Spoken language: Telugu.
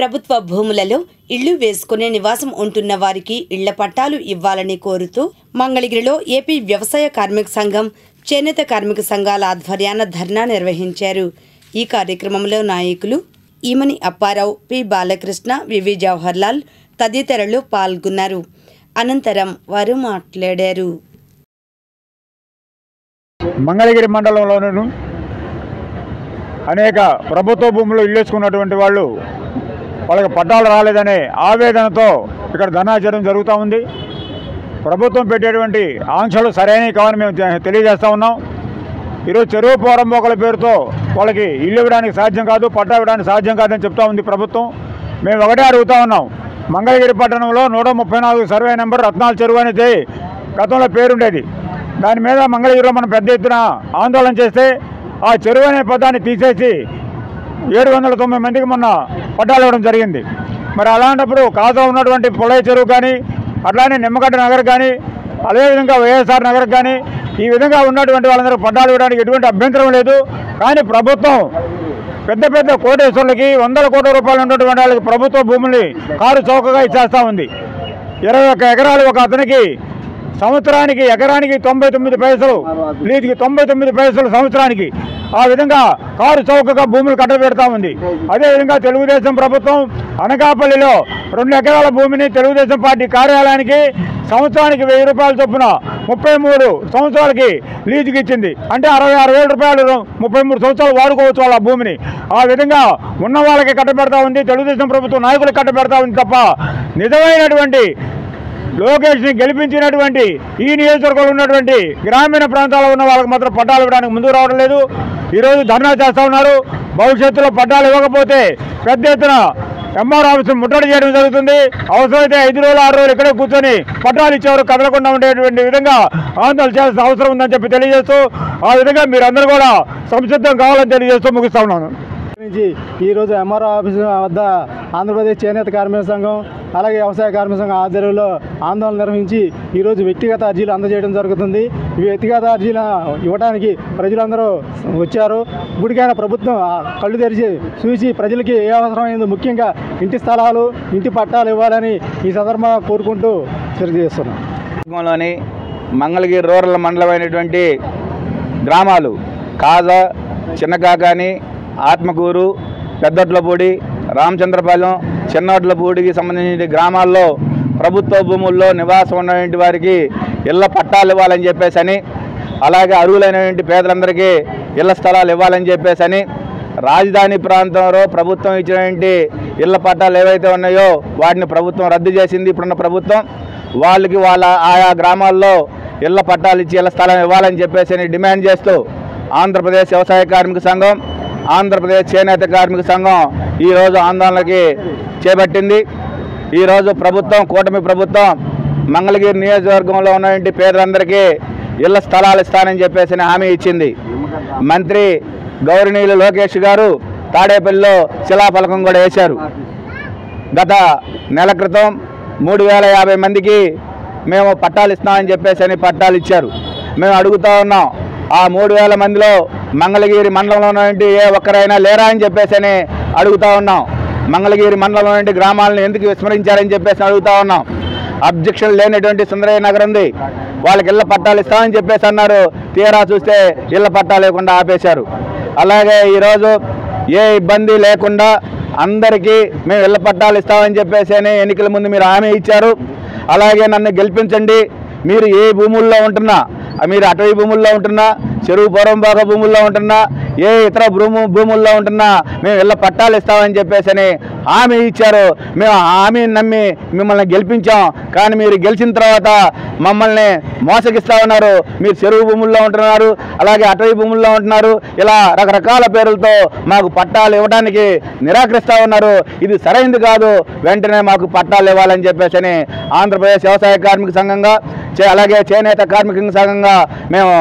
ప్రభుత్వ భూములలో ఇళ్లు వేసుకునే నివాసం ఉంటున్న వారికి ఇళ్ల పట్టాలు ఇవ్వాలని కోరుతూ మంగళగిరిలో ఏపీ వ్యవసాయ కార్మిక సంఘం, చేనేత కార్మిక సంఘాల ఆధ్వర్యాన ధర్నా నిర్వహించారు. ఈ కార్యక్రమంలో నాయకులు ఈమని అప్పారావు, పి బాలకృష్ణ, వివి జవహర్లాల్ తదితరులు పాల్గొన్నారు. అనంతరం వారు మాట్లాడారు. మంగళగిరి మండలంలోనూ అనేక ప్రభుత్వ భూములు ఇల్లేసుకున్నటువంటి వాళ్ళకి పట్టాలు రాలేదనే ఆవేదనతో ఇక్కడ ధర్నా చేయడం జరుగుతూ ఉంది. ప్రభుత్వం పెట్టేటువంటి ఆంక్షలు సరైనవి కావని మేము తెలియజేస్తూ ఉన్నాం. ఈరోజు చెరువు పోరంబోకల పేరుతో వాళ్ళకి ఇల్లు ఇవ్వడానికి సాధ్యం కాదు, పట్టా ఇవ్వడానికి సాధ్యం కాదని చెప్తా ఉంది ప్రభుత్వం. మేము ఒకటే అడుగుతూ ఉన్నాం, మంగళగిరి పట్టణంలో 134 సర్వే నెంబర్ రత్నాల చెరువు అనేది గతంలో పేరుండేది. దాని మీద మంగళగిరిలో మనం పెద్ద ఎత్తున ఆందోళన చేస్తే ఆ చెరువు అనే పదాన్ని తీసేసి 709 మందికి మొన్న పట్టాలు ఇవ్వడం జరిగింది. మరి అలాంటప్పుడు కాజా ఉన్నటువంటి పొలయ చెరువు కానీ, అట్లానే నిమ్మగడ్డ నగర్ కానీ, అదేవిధంగా వైఎస్ఆర్ నగర్ కానీ, ఈ విధంగా ఉన్నటువంటి వాళ్ళందరూ పట్టాలు ఇవ్వడానికి ఎటువంటి అభ్యంతరం లేదు. కానీ ప్రభుత్వం పెద్ద పెద్ద కోటేశ్వరులకి 100 కోట్ల రూపాయలు ఉన్నటువంటి వాళ్ళకి ప్రభుత్వ భూముల్ని కారు చౌకగా ఇచ్చేస్తూ ఉంది. 21 ఎకరాలు ఒక అతనికి సంవత్సరానికి ఎకరానికి 99 పైసలు, లీజుకి 99 పైసలు సంవత్సరానికి. ఆ విధంగా కారు చౌకగా భూములు కట్టబెడతా ఉంది. అదేవిధంగా తెలుగుదేశం ప్రభుత్వం అనకాపల్లిలో 2 ఎకరాల భూమిని తెలుగుదేశం పార్టీ కార్యాలయానికి సంవత్సరానికి 1000 రూపాయల చొప్పున 33 సంవత్సరాలకి లీజుకి ఇచ్చింది. అంటే 66,000 రూపాయలు 33 సంవత్సరాలు వాడుకోవచ్చు వాళ్ళ భూమిని. ఆ విధంగా ఉన్న వాళ్ళకి కట్టబెడతా ఉంది, తెలుగుదేశం ప్రభుత్వం నాయకులకు కట్టబెడతా ఉంది తప్ప నిజమైనటువంటి లోకేష్ని గెలిపించినటువంటి ఈ నియోజకవర్గంలో ఉన్నటువంటి గ్రామీణ ప్రాంతాల్లో ఉన్న వాళ్ళకి మాత్రం పట్టాలు ఇవ్వడానికి ముందుకు రావడం లేదు. ఈరోజు ధర్నా చేస్తూ ఉన్నారు. భవిష్యత్తులో పట్టాలు ఇవ్వకపోతే పెద్ద ఎత్తున ఎంఆర్ ఆఫీసును ముట్టడి చేయడం జరుగుతుంది. అవసరమైతే 5 రోజులు 6 రోజులు ఇక్కడే కూర్చొని పట్టాలు ఇచ్చేవారు కదలకుండా ఉండేటువంటి విధంగా ఆందోళన చేయాల్సిన అవసరం ఉందని చెప్పి తెలియజేస్తూ, ఆ విధంగా మీరందరూ కూడా సంసిద్ధం కావాలని తెలియజేస్తూ ముగిస్తా ఉన్నాను. ఈరోజు ఎంఆర్ఓ ఆఫీసు వద్ద ఆంధ్రప్రదేశ్ చేనేత కార్మిక సంఘం అలాగే వ్యవసాయ కార్మిక సంఘం ఆధ్వర్యంలో ఆందోళన నిర్వహించి ఈరోజు వ్యక్తిగత అర్జీలు అందజేయడం జరుగుతుంది. ఈ వ్యక్తిగత అర్జీలు ఇవ్వడానికి ప్రజలందరూ వచ్చారు. ఇప్పటికైనా ప్రభుత్వం కళ్ళు తెరిచి చూసి ప్రజలకి ఏ అవసరమైందో ముఖ్యంగా ఇంటి స్థలాలు, ఇంటి పట్టాలు ఇవ్వాలని ఈ సందర్భంగా కోరుకుంటూ తెలియజేస్తున్నాం. మంగళగిరి రూరల్ మండలమైనటువంటి గ్రామాలు కాజా, చిన్నకాకాని, ఆత్మకూరు, పెద్దొడ్లపూడి, రామచంద్రపాలెం, చిన్నొడ్లపూడికి సంబంధించిన గ్రామాల్లో ప్రభుత్వ భూముల్లో నివాసం ఉన్నటువంటి వారికి ఇళ్ల పట్టాలు ఇవ్వాలని చెప్పేసి, అలాగే అర్హులైనటువంటి పేదలందరికీ ఇళ్ల స్థలాలు ఇవ్వాలని చెప్పేసి, రాజధాని ప్రాంతంలో ప్రభుత్వం ఇచ్చినటువంటి ఇళ్ల పట్టాలు ఏవైతే ఉన్నాయో వాటిని ప్రభుత్వం రద్దు చేసింది. ఇప్పుడున్న ప్రభుత్వం వాళ్ళకి ఆయా గ్రామాల్లో ఇళ్ల పట్టాలు ఇచ్చి ఇళ్ల స్థలం ఇవ్వాలని చెప్పేసి డిమాండ్ చేస్తూ ఆంధ్రప్రదేశ్ వ్యవసాయ కార్మిక సంఘం, ఆంధ్రప్రదేశ్ చేనేత కార్మిక సంఘం ఈరోజు ఆందోళనకి చేపట్టింది. ఈరోజు ప్రభుత్వం, కూటమి ప్రభుత్వం మంగళగిరి నియోజకవర్గంలో ఉన్నటువంటి పేదలందరికీ ఇళ్ల స్థలాలు ఇస్తానని చెప్పేసి హామీ ఇచ్చింది. మంత్రి గౌరవనీయులు లోకేష్ గారు తాడేపల్లిలో శిలాఫలకం కూడా వేశారు. గత నెల క్రితం 3,050 మందికి మేము పట్టాలు ఇస్తామని చెప్పేసి పట్టాలు ఇచ్చారు. మేము అడుగుతూ ఉన్నాం, ఆ 3,000 మందిలో మంగళగిరి మండలంలో ఉన్నటువంటి ఏ ఒక్కరైనా లేరా అని చెప్పేసి అడుగుతూ ఉన్నాం. మంగళగిరి మండలంలో ఉన్నటువంటి గ్రామాలను ఎందుకు విస్మరించారని చెప్పేసి అడుగుతూ ఉన్నాం. అబ్జెక్షన్ లేనటువంటి సుందరయ్య నగర్ ఉంది, వాళ్ళకి ఇళ్ల పట్టాలు ఇస్తామని చెప్పేసి అన్నారు. తీరా చూస్తే ఇళ్ల పట్టాలు లేకుండా ఆపేశారు. అలాగే ఈరోజు ఏ ఇబ్బంది లేకుండా అందరికీ మేము ఇళ్ల పట్టాలు ఇస్తామని చెప్పేసి ఎన్నికల ముందు మీరు హామీ ఇచ్చారు. అలాగే నన్ను గెలిపించండి, మీరు ఏ భూముల్లో ఉంటున్నా, మీరు అటవీ భూముల్లో ఉంటున్నా, చెరువు పొరంబాక భూముల్లో ఉంటున్నా, ఏ ఇతర భూముల్లో ఉంటున్నా మేము ఇళ్ల పట్టాలు ఇస్తామని చెప్పేసి హామీ ఇచ్చారు. మేము హామీని నమ్మి మిమ్మల్ని గెలిపించాం. కానీ మీరు గెలిచిన తర్వాత మమ్మల్ని మోసగిస్తూ ఉన్నారు. మీరు చెరువు భూముల్లో ఉంటున్నారు, అలాగే అటవీ భూముల్లో ఉంటున్నారు, ఇలా రకరకాల పేర్లతో మాకు పట్టాలు ఇవ్వడానికి నిరాకరిస్తూ ఉన్నారు. ఇది సరైనది కాదు, వెంటనే మాకు పట్టాలు ఇవ్వాలని చెప్పేసి ఆంధ్రప్రదేశ్ వ్యవసాయ కార్మిక సంఘంగా అలాగే చేనేత కార్మిక సంఘంగా మేము